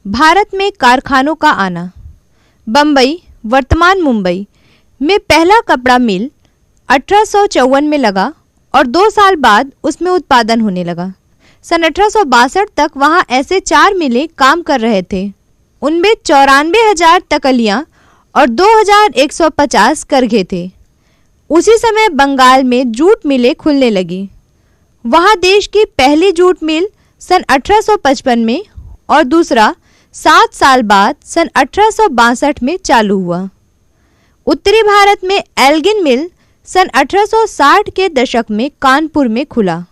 भारत में कारखानों का आना। बम्बई, वर्तमान मुंबई में पहला कपड़ा मिल 1854 में लगा और 2 साल बाद उसमें उत्पादन होने लगा। सन 1862 तक वहां ऐसे 4 मिलें काम कर रहे थे। उनमें 94,000 तकलियां और 2,150 करघे थे। उसी समय बंगाल में जूट मिलें खुलने लगी। वहां देश की पहली जूट मिल सन 1855 में और दूसरा 7 साल बाद सन 1862 में चालू हुआ। उत्तरी भारत में एल्गिन मिल सन 1860 के दशक में कानपुर में खुला।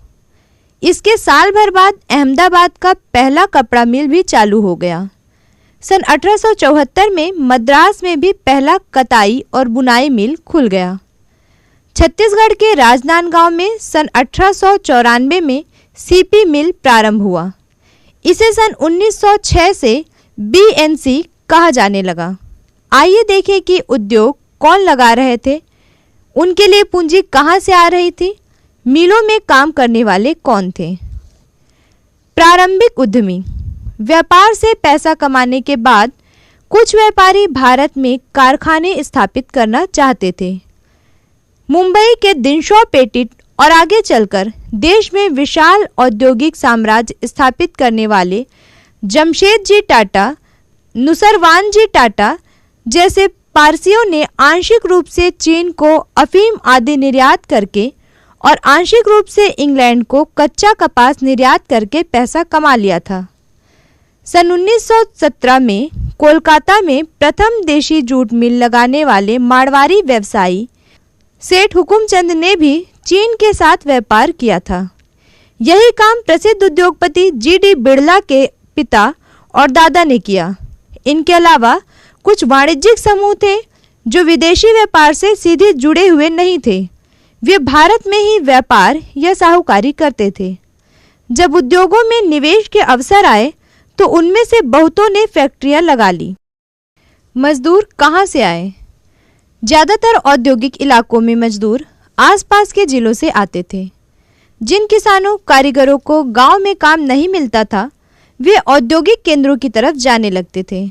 इसके साल भर बाद अहमदाबाद का पहला कपड़ा मिल भी चालू हो गया। सन 1874 में मद्रास में भी पहला कताई और बुनाई मिल खुल गया। छत्तीसगढ़ के राजनांदगांव में सन 1894 में सीपी मिल प्रारंभ हुआ। इसे सन 1906 से बीएनसी कहा जाने लगा। आइए देखें कि उद्योग कौन लगा रहे थे, उनके लिए पूंजी कहां से आ रही थी, मिलों में काम करने वाले कौन थे। प्रारंभिक उद्यमी। व्यापार से पैसा कमाने के बाद कुछ व्यापारी भारत में कारखाने स्थापित करना चाहते थे। मुंबई के दिनशॉ पेटिट और आगे चलकर देश में विशाल औद्योगिक साम्राज्य स्थापित करने वाले जमशेदजी टाटा, नुसरवानजी टाटा जैसे पारसियों ने आंशिक रूप से चीन को अफीम आदि निर्यात करके और आंशिक रूप से इंग्लैंड को कच्चा कपास निर्यात करके पैसा कमा लिया था। सन 1917 में कोलकाता में प्रथम देशी जूट मिल लगाने वाले मारवाड़ी व्यवसायी सेठ हुकुमचंद ने भी चीन के साथ व्यापार किया था। यही काम प्रसिद्ध उद्योगपति जीडी बिड़ला के पिता और दादा ने किया। इनके अलावा कुछ वाणिज्यिक समूह थे जो विदेशी व्यापार से सीधे जुड़े हुए नहीं थे। वे भारत में ही व्यापार या साहूकारी करते थे। जब उद्योगों में निवेश के अवसर आए तो उनमें से बहुतों ने फैक्ट्रियां लगा ली। मजदूर कहां से आए? ज़्यादातर औद्योगिक इलाकों में मजदूर आसपास के जिलों से आते थे। जिन किसानों कारीगरों को गांव में काम नहीं मिलता था, वे औद्योगिक केंद्रों की तरफ जाने लगते थे।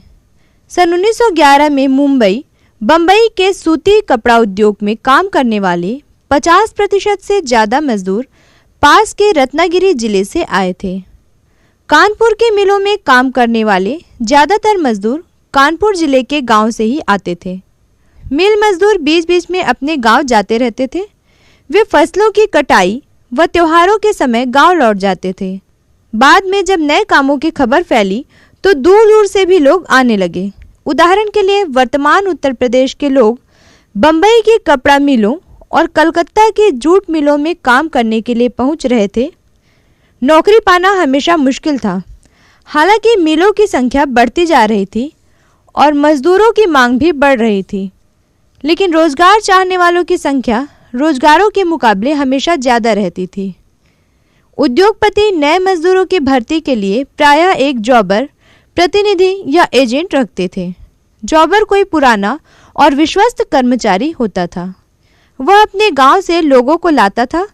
सन 1911 में मुंबई, बम्बई के सूती कपड़ा उद्योग में काम करने वाले 50% से ज़्यादा मजदूर पास के रत्नागिरी जिले से आए थे। कानपुर के मिलों में काम करने वाले ज़्यादातर मजदूर कानपुर जिले के गांव से ही आते थे। मिल मजदूर बीच बीच में अपने गांव जाते रहते थे। वे फसलों की कटाई व त्योहारों के समय गांव लौट जाते थे। बाद में जब नए कामों की खबर फैली तो दूर दूर से भी लोग आने लगे। उदाहरण के लिए वर्तमान उत्तर प्रदेश के लोग बम्बई की कपड़ा मिलों और कलकत्ता के जूट मिलों में काम करने के लिए पहुंच रहे थे। नौकरी पाना हमेशा मुश्किल था। हालांकि मिलों की संख्या बढ़ती जा रही थी और मजदूरों की मांग भी बढ़ रही थी, लेकिन रोजगार चाहने वालों की संख्या रोजगारों के मुकाबले हमेशा ज़्यादा रहती थी। उद्योगपति नए मजदूरों की भर्ती के लिए प्रायः एक जॉबर, प्रतिनिधि या एजेंट रखते थे। जॉबर कोई पुराना और विश्वस्त कर्मचारी होता था। वह अपने गांव से लोगों को लाता था,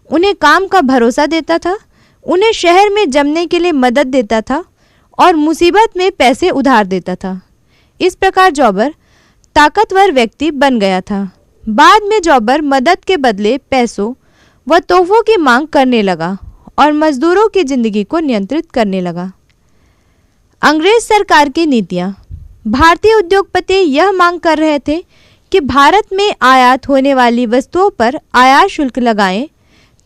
उन्हें काम का भरोसा देता था, उन्हें शहर में जमने के लिए मदद देता था और मुसीबत में पैसे उधार देता था। इस प्रकार जॉबर ताकतवर व्यक्ति बन गया था। बाद में जॉबर मदद के बदले पैसों व तोहफों की मांग करने लगा और मजदूरों की जिंदगी को नियंत्रित करने लगा। अंग्रेज सरकार की नीतियां। भारतीय उद्योगपति यह मांग कर रहे थे कि भारत में आयात होने वाली वस्तुओं पर आयात शुल्क लगाएं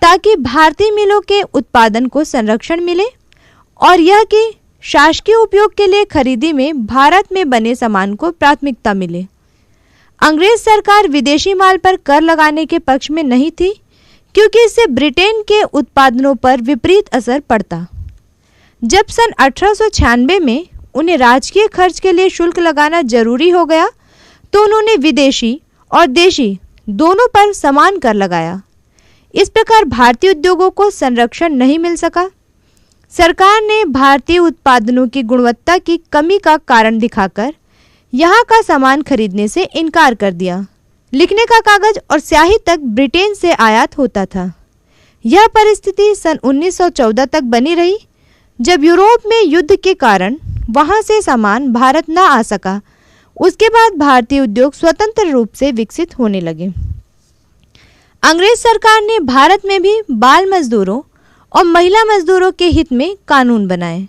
ताकि भारतीय मिलों के उत्पादन को संरक्षण मिले और यह कि शासकीय उपयोग के लिए खरीदी में भारत में बने सामान को प्राथमिकता मिले। अंग्रेज सरकार विदेशी माल पर कर लगाने के पक्ष में नहीं थी क्योंकि इससे ब्रिटेन के उत्पादनों पर विपरीत असर पड़ता। जब सन 1896 में उन्हें राजकीय खर्च के लिए शुल्क लगाना जरूरी हो गया तो उन्होंने विदेशी और देशी दोनों पर समान कर लगाया। इस प्रकार भारतीय उद्योगों को संरक्षण नहीं मिल सका। सरकार ने भारतीय उत्पादनों की गुणवत्ता की कमी का कारण दिखाकर यहाँ का सामान खरीदने से इनकार कर दिया। लिखने का कागज और स्याही तक ब्रिटेन से आयात होता था। यह परिस्थिति सन 1914 तक बनी रही, जब यूरोप में युद्ध के कारण वहां से सामान भारत न आ सका। उसके बाद भारतीय उद्योग स्वतंत्र रूप से विकसित होने लगे। अंग्रेज सरकार ने भारत में भी बाल मजदूरों और महिला मजदूरों के हित में कानून बनाए।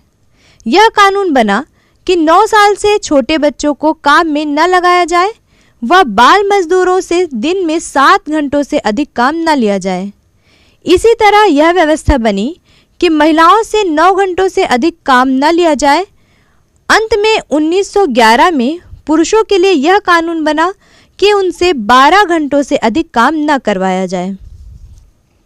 यह कानून बना कि 9 साल से छोटे बच्चों को काम में न लगाया जाए व बाल मजदूरों से दिन में 7 घंटों से अधिक काम न लिया जाए। इसी तरह यह व्यवस्था बनी कि महिलाओं से 9 घंटों से अधिक काम न लिया जाए। अंत में 1911 में पुरुषों के लिए यह कानून बना कि उनसे 12 घंटों से अधिक काम न करवाया जाए।